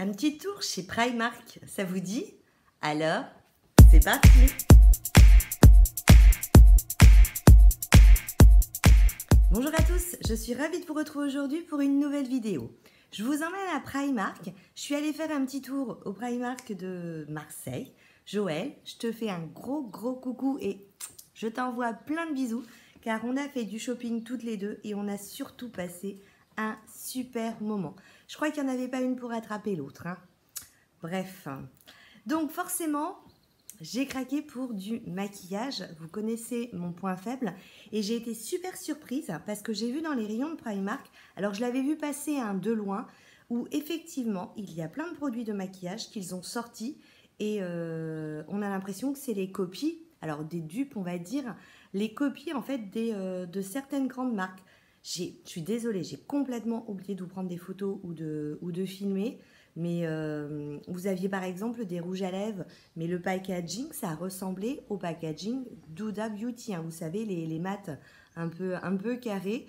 Un petit tour chez Primark, ça vous dit? Alors, c'est parti! Bonjour à tous, je suis ravie de vous retrouver aujourd'hui pour une nouvelle vidéo. Je vous emmène à Primark, je suis allée faire un petit tour au Primark de Marseille. Joël, je te fais un gros coucou et je t'envoie plein de bisous car on a fait du shopping toutes les deux et on a surtout passé un super moment. Je crois qu'il n'y en avait pas une pour attraper l'autre, hein. Bref, donc forcément, j'ai craqué pour du maquillage. Vous connaissez mon point faible et j'ai été super surprise parce que j'ai vu dans les rayons de Primark, alors je l'avais vu passer de loin, où effectivement, il y a plein de produits de maquillage qu'ils ont sortis et on a l'impression que c'est les copies, alors des dupes on va dire, les copies en fait de certaines grandes marques. Je suis désolée, j'ai complètement oublié de vous prendre des photos ou de filmer. Mais vous aviez par exemple des rouges à lèvres, mais le packaging, ça ressemblait au packaging d'Huda Beauty. Hein, vous savez, les mats un peu carrés.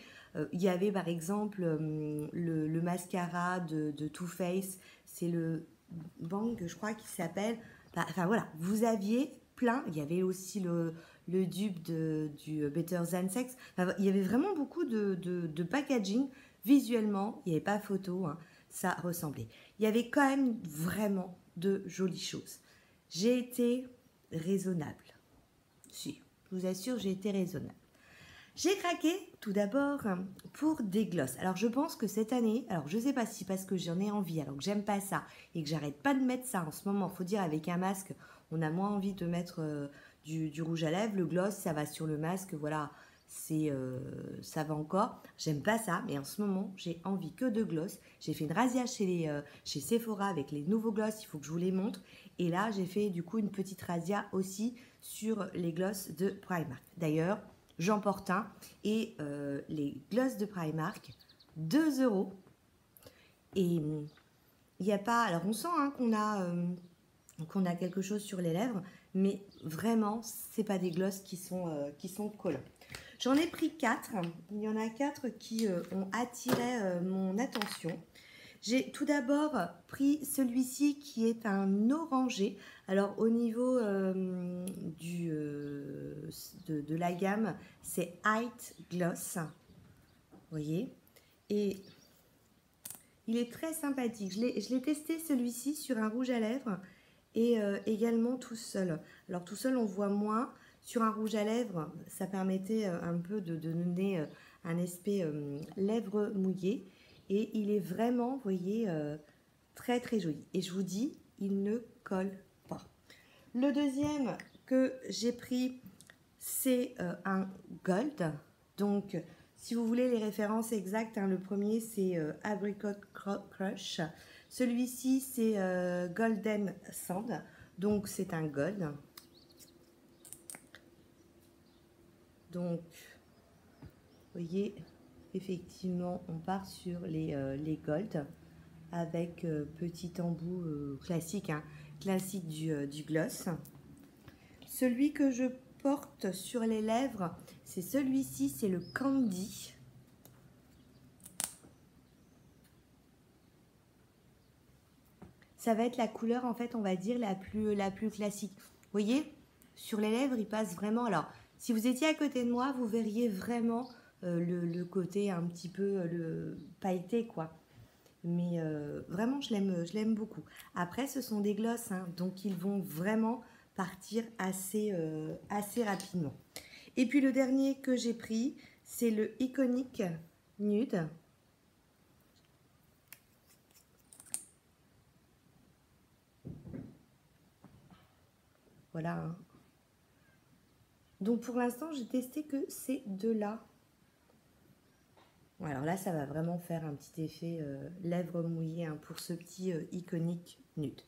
Il y avait par exemple le mascara de Too Faced, c'est le Bang, je crois qu'il s'appelle. Enfin voilà, vous aviez plein. Il y avait aussi le dupe du Better Than Sex. Enfin, il y avait vraiment beaucoup de packaging. Visuellement, il n'y avait pas photo, hein, ça ressemblait. Il y avait quand même vraiment de jolies choses. J'ai été raisonnable. Si, je vous assure, j'ai été raisonnable. J'ai craqué tout d'abord pour des glosses. Alors je pense que cette année, alors je ne sais pas si parce que j'en ai envie, alors que j'aime pas ça et que j'arrête pas de mettre ça en ce moment, faut dire avec un masque, on a moins envie de mettre du rouge à lèvres. Le gloss, ça va sur le masque, voilà, ça va encore. J'aime pas ça, mais en ce moment, j'ai envie que de gloss. J'ai fait une razzia chez Sephora avec les nouveaux gloss, il faut que je vous les montre. Et là, j'ai fait du coup une petite razzia aussi sur les gloss de Primark. D'ailleurs, j'en porte un et les gloss de Primark, 2 €. Et il n'y a pas... Alors on sent hein, qu'on a quelque chose sur les lèvres, mais vraiment, c'est pas des gloss qui sont collants. J'en ai pris 4. Il y en a 4 qui ont attiré mon attention. J'ai tout d'abord pris celui-ci qui est un orangé. Alors au niveau de la gamme, c'est Height Gloss. Vous voyez? Et il est très sympathique. Je l'ai testé celui-ci sur un rouge à lèvres et également tout seul. Alors tout seul on voit moins. Sur un rouge à lèvres, ça permettait un peu de donner un aspect lèvres mouillées. Et il est vraiment, vous voyez, très joli. Et je vous dis, il ne colle pas. Le deuxième que j'ai pris, c'est un gold. Donc, si vous voulez les références exactes, hein, le premier c'est Apricot Crush. Celui-ci c'est Golden Sand. Donc, c'est un gold. Donc, vous voyez, effectivement, on part sur les gold avec petit embout classique, hein, classique du gloss. Celui que je porte sur les lèvres, c'est celui-ci, c'est le Candy. Ça va être la couleur, en fait, on va dire, la plus classique. Vous voyez, sur les lèvres, il passe vraiment... Alors, si vous étiez à côté de moi, vous verriez vraiment le côté un petit peu pailleté, quoi. Mais vraiment, je l'aime beaucoup. Après, ce sont des glosses, hein, donc ils vont vraiment partir assez rapidement. Et puis, le dernier que j'ai pris, c'est le Iconic Nude. Voilà. Hein. Donc, pour l'instant, j'ai testé que ces deux-là. Alors là, ça va vraiment faire un petit effet lèvres mouillées hein, pour ce petit Iconic Nude.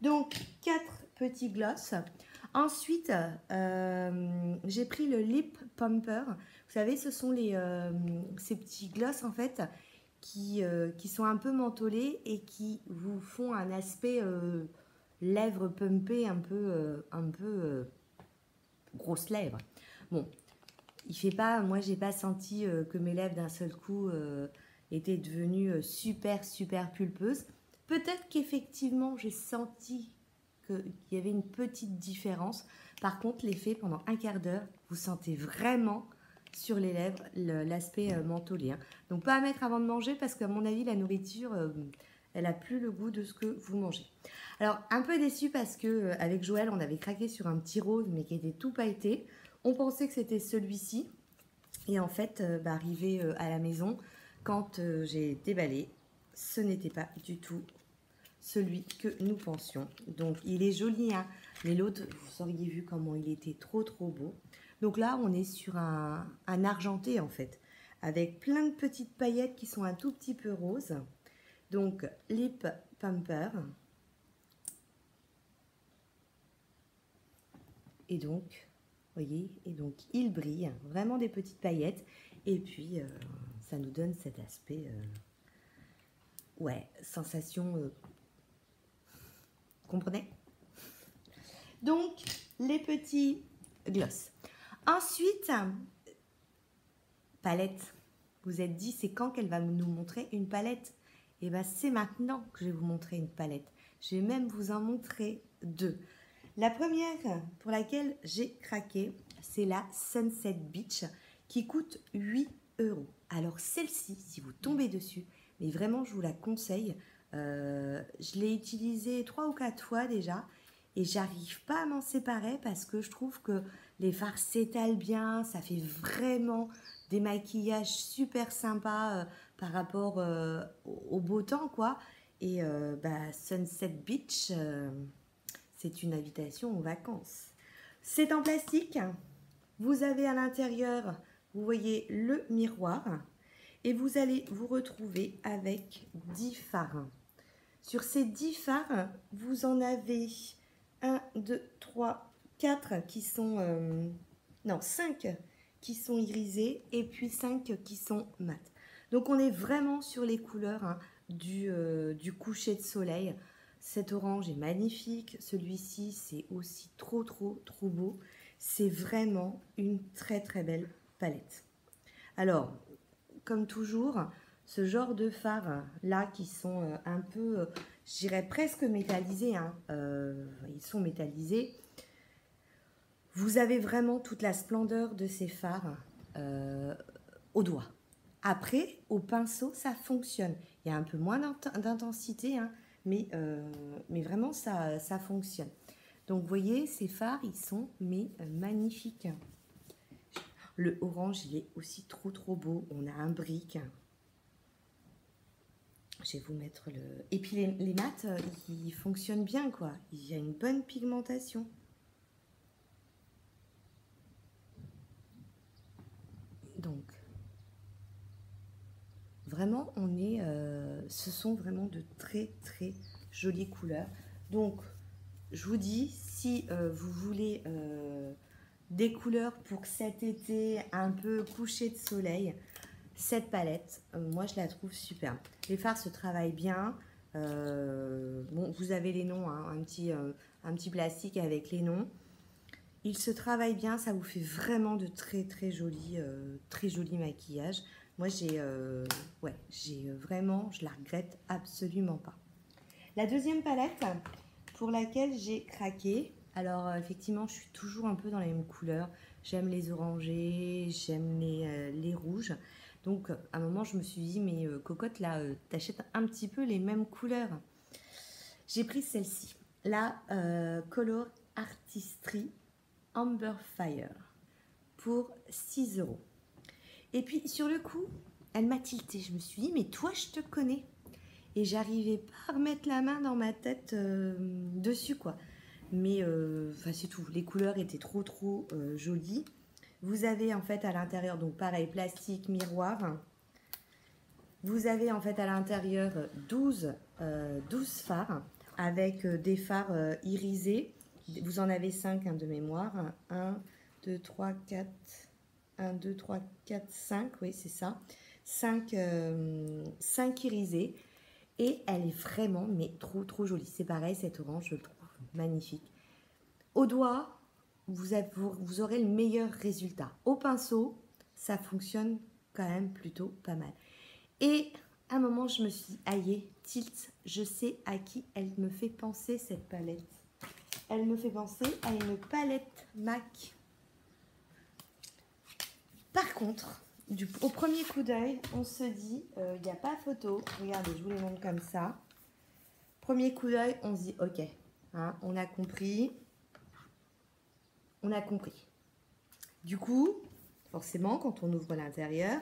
Donc, 4 petits gloss. Ensuite, j'ai pris le Lip Pumper. Vous savez, ce sont ces petits gloss, en fait, qui sont un peu mentholés et qui vous font un aspect lèvres pumpées un peu grosses lèvres. Bon, il fait pas... Moi, j'ai pas senti que mes lèvres, d'un seul coup, étaient devenues super pulpeuses. Peut-être qu'effectivement, j'ai senti qu'il y avait une petite différence. Par contre, l'effet, pendant un quart d'heure, vous sentez vraiment sur les lèvres l'aspect mentholé. Hein. Donc, pas à mettre avant de manger parce qu'à mon avis, la nourriture, elle n'a plus le goût de ce que vous mangez. Alors, un peu déçue parce que avec Joël, on avait craqué sur un petit rose, mais qui était tout pailleté. On pensait que c'était celui-ci. Et en fait, arrivé à la maison, quand j'ai déballé, ce n'était pas du tout celui que nous pensions. Donc, il est joli, hein, mais l'autre, vous auriez vu comment il était trop beau. Donc là, on est sur un argenté, en fait, avec plein de petites paillettes qui sont un tout petit peu roses. Donc, Lip Pumper. Et donc, voyez, et donc il brille, vraiment des petites paillettes. Et puis, ça nous donne cet aspect, ouais, sensation, comprenez? Donc, les petits gloss. Ensuite, palette. Vous êtes dit, c'est quand qu'elle va nous montrer une palette? Et bien, c'est maintenant que je vais vous montrer une palette. Je vais même vous en montrer deux. La première pour laquelle j'ai craqué, c'est la Sunset Beach qui coûte 8 €. Alors celle-ci, si vous tombez dessus, mais vraiment je vous la conseille. Je l'ai utilisée 3 ou 4 fois déjà et j'arrive pas à m'en séparer parce que je trouve que les fards s'étalent bien, ça fait vraiment des maquillages super sympas par rapport au beau temps quoi. Et Sunset Beach... c'est une invitation aux vacances. C'est en plastique. Vous avez à l'intérieur, vous voyez le miroir. Et vous allez vous retrouver avec 10 fards. Sur ces 10 fards, vous en avez 1, 2, 3, 4 qui sont... non, 5 qui sont irisés et puis 5 qui sont mat. Donc on est vraiment sur les couleurs hein, du coucher de soleil. Cet orange est magnifique, celui-ci c'est aussi trop beau. C'est vraiment une très belle palette. Alors, comme toujours, ce genre de fards là qui sont un peu, je dirais presque métallisés, hein, ils sont métallisés. Vous avez vraiment toute la splendeur de ces fards au doigt. Après, au pinceau, ça fonctionne. Il y a un peu moins d'intensité, hein, mais vraiment ça fonctionne. Donc vous voyez, ces fards ils sont magnifiques. Le orange il est aussi trop beau. On a un brick. Je vais vous mettre le... Et puis les mats ils fonctionnent bien quoi. Il y a une bonne pigmentation. Donc vraiment on est... ce sont vraiment de très jolies couleurs. Donc je vous dis, si vous voulez des couleurs pour cet été un peu couché de soleil, cette palette, moi je la trouve super. Les fards se travaillent bien. Bon, vous avez les noms, hein, un petit plastique avec les noms. Ils se travaillent bien, ça vous fait vraiment de très jolis maquillages. Moi j'ai vraiment, je la regrette absolument pas. La deuxième palette pour laquelle j'ai craqué. Alors effectivement, je suis toujours un peu dans les mêmes couleurs. J'aime les orangés, j'aime les rouges. Donc à un moment, je me suis dit, mais cocotte, là, t'achètes un petit peu les mêmes couleurs. J'ai pris celle-ci, la Color Artistry Amber Fire pour 6 €. Et puis sur le coup, elle m'a tilté. Je me suis dit, mais toi, je te connais. Et j'arrivais pas à remettre la main dans ma tête dessus quoi. Mais c'est tout, les couleurs étaient trop jolies. Vous avez en fait à l'intérieur, donc pareil, plastique, miroir. Vous avez en fait à l'intérieur 12 fards avec des fards irisés. Vous en avez 5 hein, de mémoire. 1, 2, 3, 4, 1, 2, 3, 4, 5, oui c'est ça. 5 irisés. Et elle est vraiment, mais trop jolie. C'est pareil, cet orange, je le trouve magnifique. Au doigt, vous aurez le meilleur résultat. Au pinceau, ça fonctionne quand même plutôt pas mal. Et à un moment, je me suis dit, aïe, tilt. Je sais à qui elle me fait penser cette palette. Elle me fait penser à une palette MAC. Par contre, au premier coup d'œil, on se dit, il n'y a pas photo. Regardez, je vous les montre comme ça. Premier coup d'œil, on se dit, ok, hein, on a compris. On a compris. Du coup, forcément, quand on ouvre l'intérieur,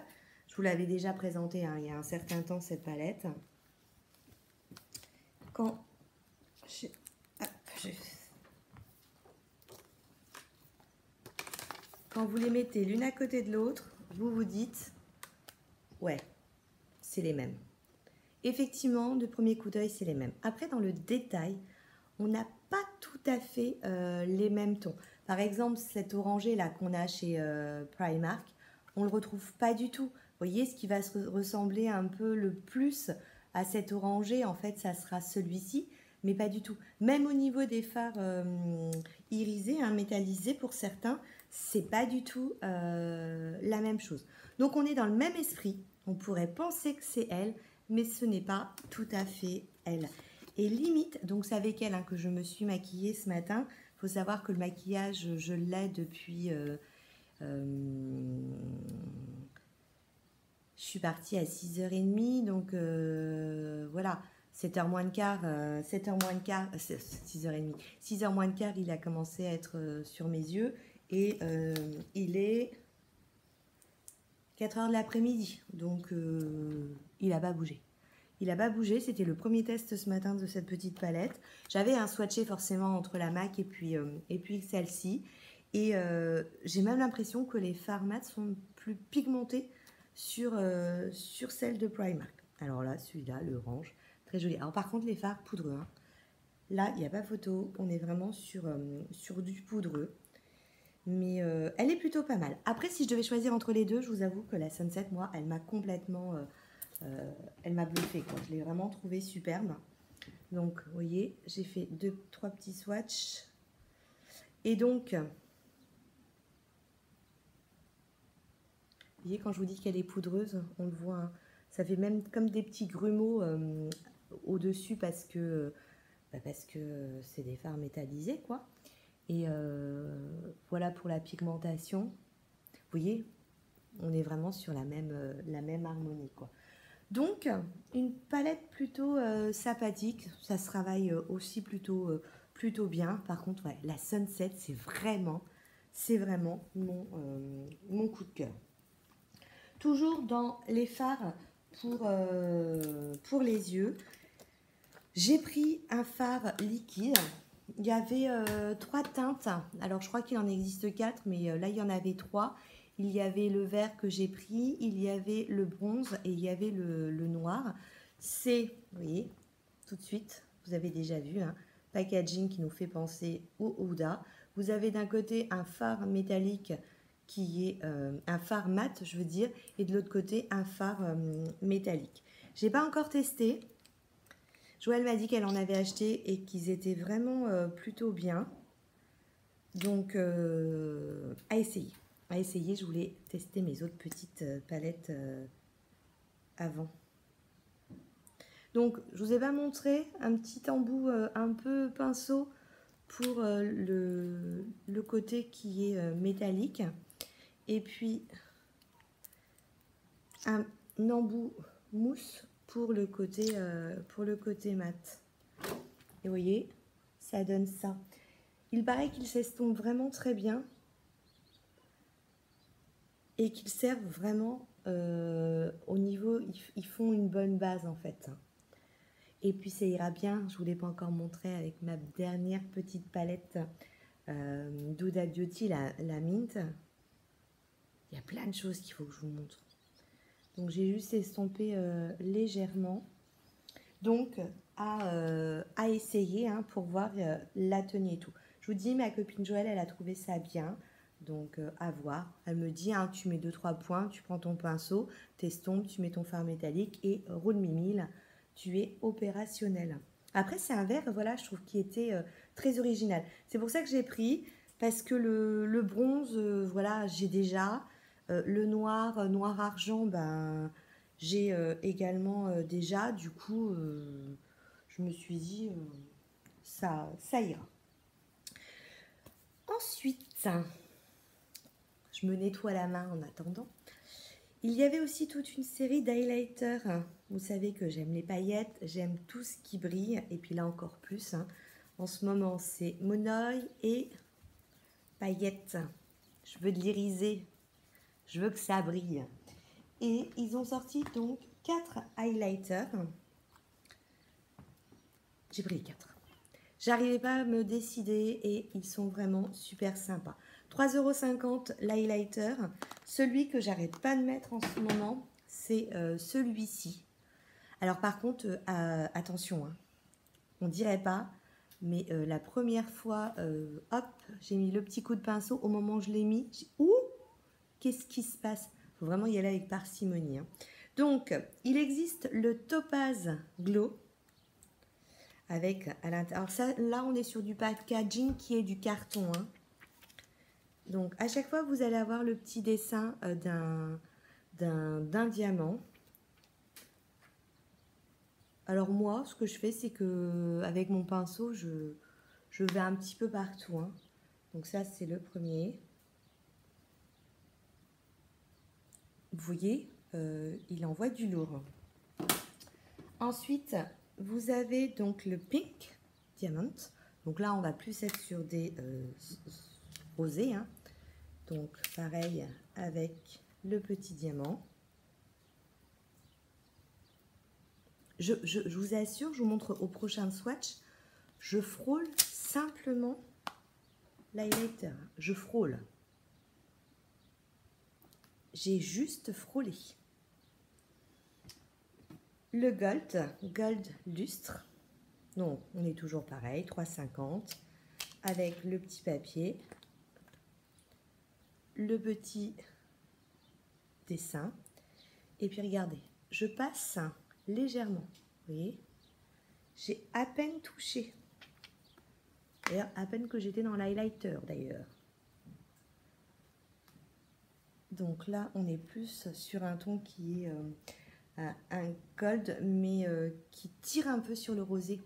je vous l'avais déjà présenté hein, il y a un certain temps, cette palette. Quand quand vous les mettez l'une à côté de l'autre, vous vous dites, ouais, c'est les mêmes. Effectivement, de premier coup d'œil, c'est les mêmes. Après, dans le détail, on n'a pas tout à fait les mêmes tons. Par exemple, cet orangé là qu'on a chez Primark, on ne le retrouve pas du tout. Vous voyez, ce qui va se ressembler un peu le plus à cet orangé, en fait, ça sera celui-ci, mais pas du tout. Même au niveau des fards irisés, hein, métallisés pour certains, c'est pas du tout la même chose. Donc, on est dans le même esprit. On pourrait penser que c'est elle, mais ce n'est pas tout à fait elle. Et limite, donc c'est avec elle hein, que je me suis maquillée ce matin. Il faut savoir que le maquillage, je l'ai depuis... je suis partie à 6h30, donc voilà, 7h moins de quart, 7h moins de quart, 6h30, 6h moins de quart, il a commencé à être sur mes yeux et il est 4h de l'après-midi, donc il n'a pas bougé. Il n'a pas bougé, c'était le premier test ce matin de cette petite palette. J'avais un swatché forcément entre la MAC et puis celle-ci. Et j'ai même l'impression que les fards mat sont plus pigmentés sur celle de Primark. Alors là, celui-là, l'orange, très joli. Alors par contre, les fards poudreux, hein. Là, il n'y a pas photo, on est vraiment sur du poudreux. Mais elle est plutôt pas mal. Après, si je devais choisir entre les deux, je vous avoue que la Sunset, moi, elle m'a complètement... elle m'a bluffé, quoi. Je l'ai vraiment trouvée superbe. Donc, vous voyez, j'ai fait 2-3 petits swatchs. Et donc, vous voyez, quand je vous dis qu'elle est poudreuse, on le voit, hein, ça fait même comme des petits grumeaux au-dessus parce que c'est des fards métallisés, quoi. Et voilà pour la pigmentation. Vous voyez, on est vraiment sur la même harmonie, quoi. Donc, une palette plutôt sympathique. Ça se travaille aussi plutôt bien. Par contre, ouais, la Sunset, c'est vraiment mon coup de cœur. Toujours dans les fards pour les yeux. J'ai pris un fard liquide. Il y avait 3 teintes. Alors, je crois qu'il en existe 4, mais là, il y en avait 3. Il y avait le vert que j'ai pris, il y avait le bronze et il y avait le noir. C'est, vous voyez, tout de suite, vous avez déjà vu, hein, packaging qui nous fait penser au Huda. Vous avez d'un côté un fard métallique qui est un fard mat, je veux dire, et de l'autre côté un fard métallique. Je n'ai pas encore testé. Joëlle m'a dit qu'elle en avait acheté et qu'ils étaient vraiment plutôt bien. Donc, à essayer. Je voulais tester mes autres petites palettes avant. Donc, je vous ai pas montré un petit embout un peu pinceau pour le côté qui est métallique. Et puis, un embout mousse pour le côté mat. Et vous voyez, ça donne ça. Il paraît qu'il s'estompe vraiment très bien. Et qu'ils servent vraiment au niveau, ils font une bonne base en fait. Et puis ça ira bien, je ne vous l'ai pas encore montré avec ma dernière petite palette d'Huda Beauty, la Mint. Il y a plein de choses qu'il faut que je vous montre. Donc j'ai juste estompé légèrement. Donc à essayer hein, pour voir la tenue et tout. Je vous dis, ma copine Joëlle, elle a trouvé ça bien. Donc, à voir. Elle me dit, hein, tu mets 2-3 points, tu prends ton pinceau, t'estompes, tu mets ton fard métallique et roule mimile, tu es opérationnel. Après, c'est un verre, voilà, je trouve, qui était très original. C'est pour ça que j'ai pris, parce que le bronze, voilà, j'ai déjà. Le noir argent, ben, J'ai également déjà, du coup, je me suis dit, ça ira. Ensuite, je me nettoie la main en attendant. Il y avait aussi toute une série d'highlighters. Vous savez que j'aime les paillettes, j'aime tout ce qui brille, et puis là encore plus. En ce moment, c'est monoeil et paillettes. Je veux de l'irisé, je veux que ça brille. Et ils ont sorti donc 4 highlighters. J'ai pris les 4. J'arrivais pas à me décider et ils sont vraiment super sympas. 3,50 € l'highlighter. Celui que j'arrête pas de mettre en ce moment, c'est celui-ci. Alors par contre, attention, hein, on dirait pas, mais la première fois, hop, j'ai mis le petit coup de pinceau. Au moment où je l'ai mis, ouh, qu'est-ce qui se passe? Il faut vraiment y aller avec parcimonie. Hein. Donc, il existe le Topaz Glow. Avec à l'intérieur. Alors ça, là, on est sur du packaging qui est du carton. Hein. Donc, à chaque fois, vous allez avoir le petit dessin d'un diamant. Alors moi, ce que je fais, c'est que avec mon pinceau, je vais un petit peu partout. Hein. Donc ça, c'est le premier. Vous voyez, il envoie du lourd. Ensuite, vous avez donc le Pink Diamond. Donc là, on va plus être sur des rosés. Hein. Donc pareil avec le petit diamant. Je vous assure, je vous montre au prochain swatch, je frôle simplement l'highlighter. Je frôle. J'ai juste frôlé. Le Gold Lustre. Donc, on est toujours pareil, 3,50 € avec le petit papier, le petit dessin. Et puis, regardez, je passe légèrement. Vous voyez, j'ai à peine touché. D'ailleurs, à peine que j'étais dans l'highlighter, d'ailleurs. Donc là, on est plus sur un ton qui est un gold, mais qui tire un peu sur le rosé.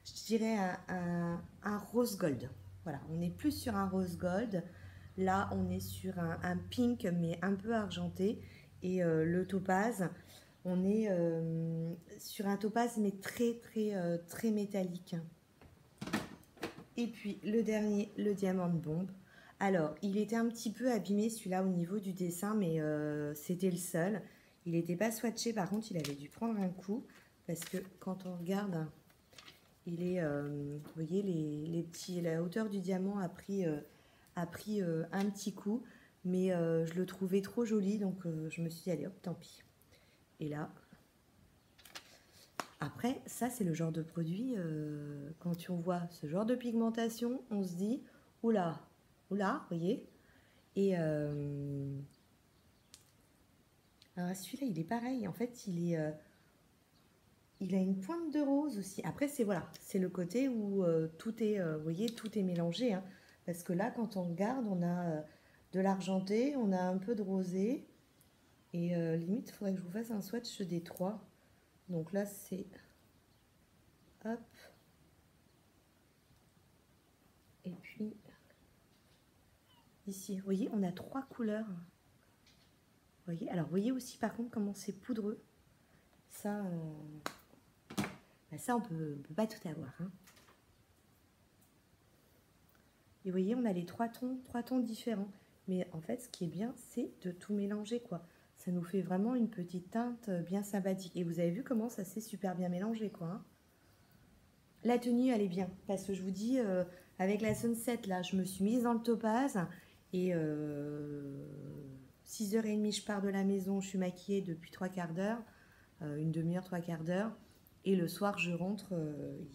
Je dirais un rose gold. Voilà, on est plus sur un rose gold. Là, on est sur un pink, mais un peu argenté. Et le topaz, on est sur un topaz, mais très métallique. Et puis, le dernier, le diamant de bombe. Alors, il était un petit peu abîmé, celui-là, au niveau du dessin, mais c'était le seul. Il n'était pas swatché, par contre, il avait dû prendre un coup. Parce que quand on regarde, il est, vous voyez, la hauteur du diamant a pris un petit coup. Mais je le trouvais trop joli, donc je me suis dit, allez, hop, tant pis. Et là, après, ça, c'est le genre de produit, quand on voit ce genre de pigmentation, on se dit, oula, oula, vous voyez. Et alors celui-là, il est pareil. En fait, il a une pointe de rose aussi. Après, c'est voilà, c'est le côté où tout est, vous voyez, tout est mélangé. Hein, parce que là, quand on regarde, on a de l'argenté, on a un peu de rosé. Et limite, il faudrait que je vous fasse un swatch des trois. Donc là, c'est... Hop. Et puis, ici, vous voyez, on a 3 couleurs. Vous voyez, alors, vous voyez aussi, par contre, comment c'est poudreux. Ça, ça on peut pas tout avoir. Hein. Et vous voyez, on a les 3 tons différents. Mais en fait, ce qui est bien, c'est de tout mélanger, quoi. Ça nous fait vraiment une petite teinte bien sympathique. Et vous avez vu comment ça s'est super bien mélangé, quoi. Hein. La tenue, elle est bien. Parce que je vous dis, avec la sunset, là, je me suis mise dans le topaz. Et 6h30, je pars de la maison. Je suis maquillée depuis 3/4 d'heure. Une demi-heure, 3/4 d'heure. Et le soir, je rentre,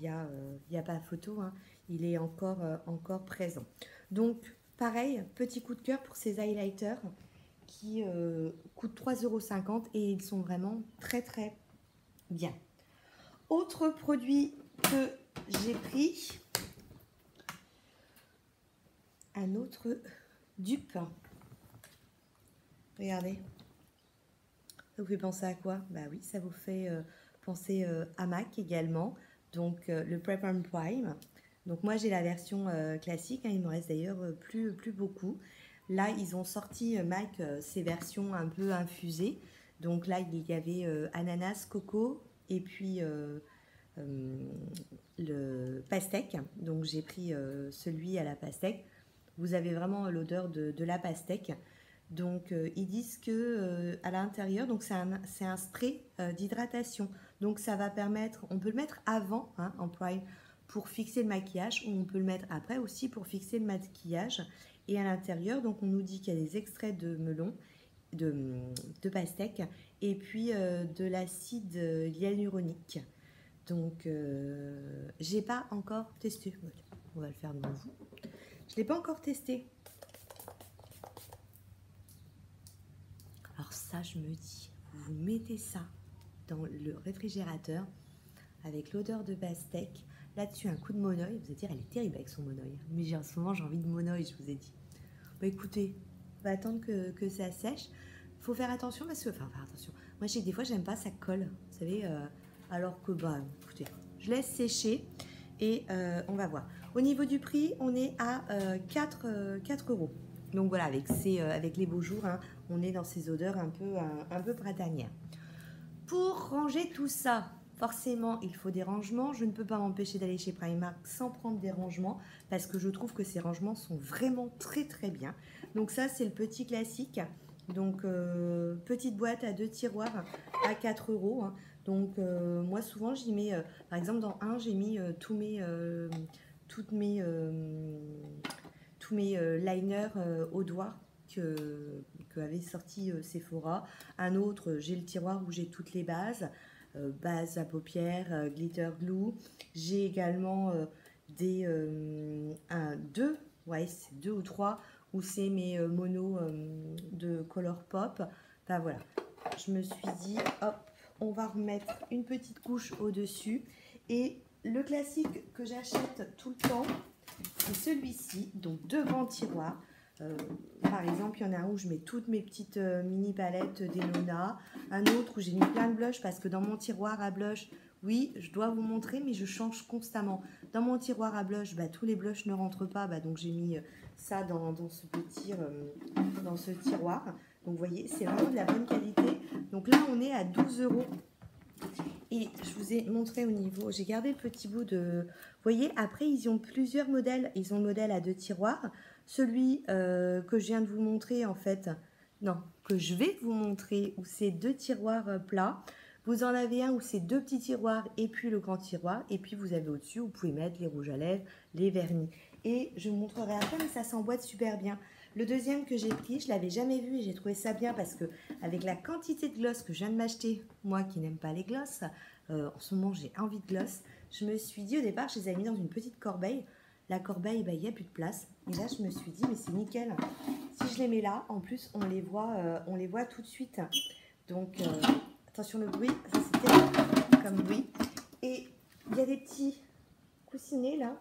y a pas photo. Hein. Il est encore présent. Donc, pareil, petit coup de cœur pour ces highlighters qui coûtent 3,50 € et ils sont vraiment très bien. Autre produit que j'ai pris, un autre dupe. Regardez. Ça vous fait penser à quoi? Bah oui, ça vous fait penser à MAC également. Donc le Prep and Prime. Donc moi j'ai la version classique, hein, il me reste d'ailleurs plus beaucoup. Là ils ont sorti MAC ces versions un peu infusées. Donc là il y avait ananas, coco et puis le pastèque. Donc j'ai pris celui à la pastèque. Vous avez vraiment l'odeur de la pastèque. Donc ils disent que à l'intérieur, donc c'est un spray d'hydratation. Donc ça va permettre, on peut le mettre avant hein, en prime pour fixer le maquillage ou on peut le mettre après aussi pour fixer le maquillage. Et à l'intérieur, donc on nous dit qu'il y a des extraits de melon, de pastèque et puis de l'acide hyaluronique. Donc j'ai pas encore testé. On va le faire devant vous. Je l'ai pas encore testé. Alors ça, je me dis, vous mettez ça dans le réfrigérateur avec l'odeur de pastèque. Là-dessus, un coup de monoeil. Vous allez dire, elle est terrible avec son monoeil. Mais en ce moment, j'ai envie de monoeil, je vous ai dit. Bah écoutez, on va attendre que ça sèche. Faut faire attention parce que, enfin, faire attention. Moi, je sais que des fois, j'aime pas, ça colle. Vous savez, alors que, bah, écoutez, je laisse sécher et on va voir. Au niveau du prix, on est à 4 €. Donc voilà, avec les beaux jours, hein, on est dans ces odeurs un peu printanières. Pour ranger tout ça, forcément, il faut des rangements. Je ne peux pas m'empêcher d'aller chez Primark sans prendre des rangements parce que je trouve que ces rangements sont vraiment très très bien. Donc ça, c'est le petit classique. Donc, petite boîte à 2 tiroirs à 4 €. Hein. Donc, moi, souvent, j'y mets, par exemple, dans un, j'ai mis tous mes liners au doigt que avait sorti Sephora. Un autre, j'ai le tiroir où j'ai toutes les bases. Base à paupières, glitter glue. J'ai également deux ou trois où c'est mes monos de Color Pop. Enfin voilà, je me suis dit, hop, on va remettre une petite couche au-dessus. Et le classique que j'achète tout le temps, c'est celui-ci, donc deux grands tiroirs. Par exemple, il y en a un où je mets toutes mes petites mini palettes d'Elona, un autre où j'ai mis plein de blushs parce que dans mon tiroir à blush, oui, je dois vous montrer, mais je change constamment. Dans mon tiroir à blush, bah, tous les blushs ne rentrent pas, bah, donc j'ai mis ça dans ce tiroir. Donc vous voyez, c'est vraiment de la bonne qualité. Donc là, on est à 12 €. Et je vous ai montré au niveau, j'ai gardé le petit bout de... Vous voyez, après, ils ont plusieurs modèles. Ils ont le modèle à 2 tiroirs. Celui que je viens de vous montrer, en fait, non, que je vais vous montrer, où c'est 2 tiroirs plats. Vous en avez un où c'est 2 petits tiroirs et puis le grand tiroir. Et puis, vous avez au-dessus, vous pouvez mettre les rouges à lèvres, les vernis. Et je vous montrerai après, mais ça s'emboîte super bien. Le deuxième que j'ai pris, je ne l'avais jamais vu et j'ai trouvé ça bien parce que avec la quantité de gloss que je viens de m'acheter, moi qui n'aime pas les gloss, en ce moment j'ai envie de gloss, je me suis dit au départ, je les avais mis dans une petite corbeille. La corbeille, bah, il n'y a plus de place. Et là, je me suis dit, mais c'est nickel. Si je les mets là, en plus, on les voit tout de suite. Donc, attention le bruit, ça c'était comme bruit. Et il y a des petits coussinets là.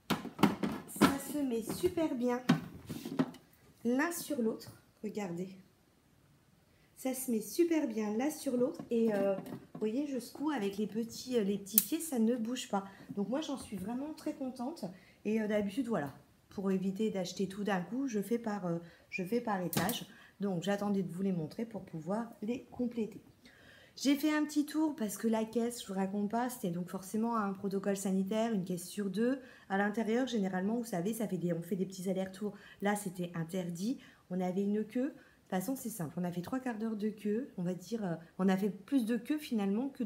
Ça se met super bien l'un sur l'autre. Regardez. Ça se met super bien l'un sur l'autre. Et vous voyez, je secoue avec les petits pieds, ça ne bouge pas. Donc moi, j'en suis vraiment très contente. Et d'habitude, voilà, pour éviter d'acheter tout d'un coup, je fais par étage. Donc j'attendais de vous les montrer pour pouvoir les compléter. J'ai fait un petit tour parce que la caisse, je vous raconte pas, c'était donc forcément un protocole sanitaire, une caisse sur deux. À l'intérieur, généralement, vous savez, on fait des petits allers-retours. Là, c'était interdit. On avait une queue. De toute façon, c'est simple. On a fait 3 quarts d'heure de queue. On va dire, on a fait plus de queue finalement que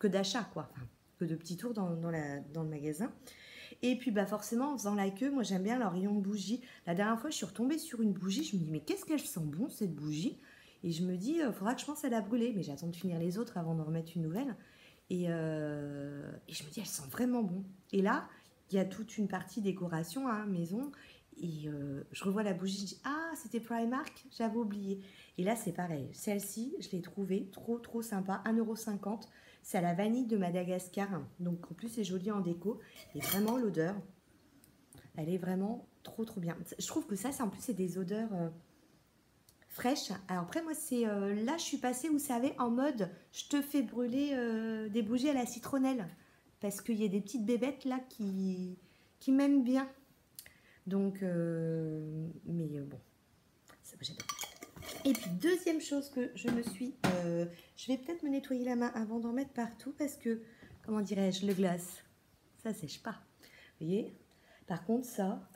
d'achat, quoi. Enfin, que de petits tours dans le magasin. Et puis, bah forcément, en faisant la queue, moi, j'aime bien leur rayon de bougie. La dernière fois, je suis retombée sur une bougie. Je me dis, mais qu'est-ce qu'elle sent bon, cette bougie? Et je me dis, il faudra que je pense à la brûler. Mais j'attends de finir les autres avant de remettre une nouvelle. Et je me dis, elle sent vraiment bon. Et là, il y a toute une partie décoration, hein, maison. Et je revois la bougie, je dis, ah, c'était Primark, j'avais oublié. Et là, c'est pareil. Celle-ci, je l'ai trouvée trop sympa, 1,50 €. C'est à la vanille de Madagascar. Donc, en plus, c'est joli en déco. Et vraiment, l'odeur, elle est vraiment trop bien. Je trouve que ça, en plus, c'est des odeurs fraîche. Alors après, moi, c'est là, je suis passée, vous savez, en mode, je te fais brûler des bougies à la citronnelle. Parce qu'il y a des petites bébêtes là qui m'aiment bien. Donc, bon, ça j'aime bien. Et puis, deuxième chose que je me suis... je vais peut-être me nettoyer la main avant d'en mettre partout parce que, comment dirais-je, le glace, ça sèche pas. Vous voyez? Par contre, ça...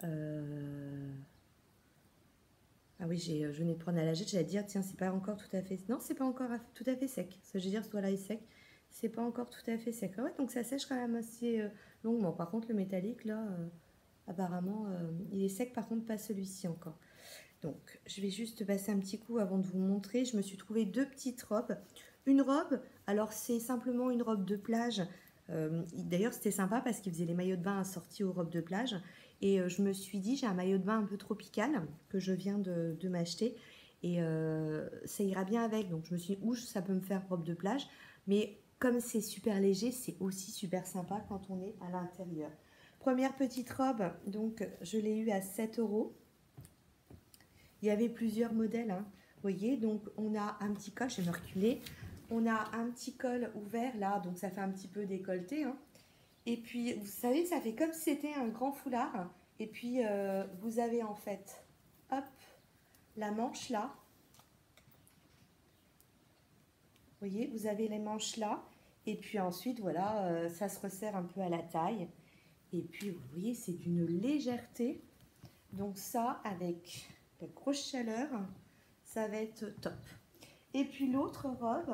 Ah oui, je venais de prendre à la jette, j'allais dire, tiens, c'est pas encore tout à fait... Non, c'est pas encore tout à fait sec. Ça, je veux dire, ce doigt-là est sec. C'est pas encore tout à fait sec. Ah ouais, donc ça sèche quand même assez longuement. Par contre, le métallique, là, apparemment, il est sec. Par contre, pas celui-ci encore. Donc, je vais juste passer un petit coup avant de vous montrer. Je me suis trouvé deux petites robes. Une robe, alors c'est simplement une robe de plage. D'ailleurs, c'était sympa parce qu'ils faisaient les maillots de bain assortis aux robes de plage. Et je me suis dit, j'ai un maillot de bain un peu tropical que je viens de m'acheter. Et ça ira bien avec. Donc, je me suis dit, ça peut me faire robe de plage. Mais comme c'est super léger, c'est aussi super sympa quand on est à l'intérieur. Première petite robe, donc je l'ai eue à 7 €. Il y avait plusieurs modèles, hein. Vous voyez, donc on a un petit col, je vais me reculer. On a un petit col ouvert là, donc ça fait un petit peu décolleté, hein. Et puis, vous savez, ça fait comme si c'était un grand foulard. Et puis, vous avez en fait, hop, la manche là. Vous voyez, vous avez les manches là. Et puis ensuite, voilà, ça se resserre un peu à la taille. Et puis, vous voyez, c'est d'une légèreté. Donc ça, avec la grosse chaleur, ça va être top. Et puis l'autre robe,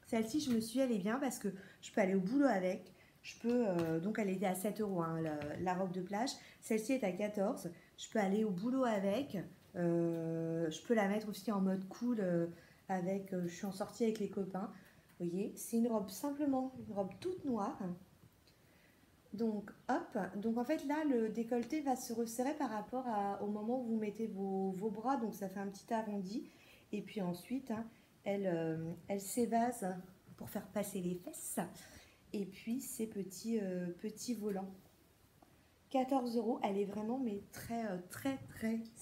celle-ci, je me suis dit, elle est bien parce que je peux aller au boulot avec. Je peux, donc elle était à 7 €, hein, la robe de plage. Celle-ci est à 14 €. Je peux aller au boulot avec. Je peux la mettre aussi en mode cool avec, je suis en sortie avec les copains. Vous voyez, c'est une robe simplement, une robe toute noire. Donc, hop, donc en fait là, le décolleté va se resserrer par rapport au moment où vous mettez vos bras. Donc ça fait un petit arrondi. Et puis ensuite, hein, elle s'évase pour faire passer les fesses. Et puis ces petits volants. 14 €, elle est vraiment mais très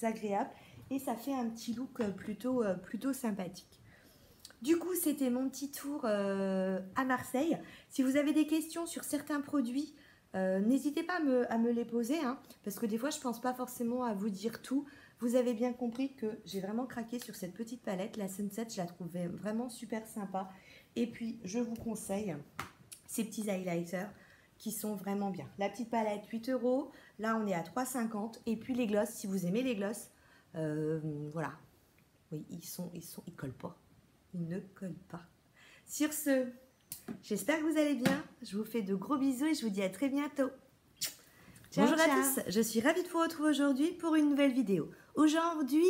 agréable. Et ça fait un petit look plutôt sympathique. Du coup, c'était mon petit tour à Marseille. Si vous avez des questions sur certains produits, n'hésitez pas à me les poser, hein, parce que des fois, je ne pense pas forcément à vous dire tout. Vous avez bien compris que j'ai vraiment craqué sur cette petite palette. La Sunset, je la trouvais vraiment super sympa. Et puis, je vous conseille ces petits highlighters qui sont vraiment bien. La petite palette, 8 €. Là, on est à 3,50 €. Et puis, les glosses, si vous aimez les glosses, voilà. Oui, ils collent pas. Ils ne collent pas. Sur ce, j'espère que vous allez bien. Je vous fais de gros bisous et je vous dis à très bientôt. Ciao, bonjour à tous, je suis ravie de vous retrouver aujourd'hui pour une nouvelle vidéo. Aujourd'hui,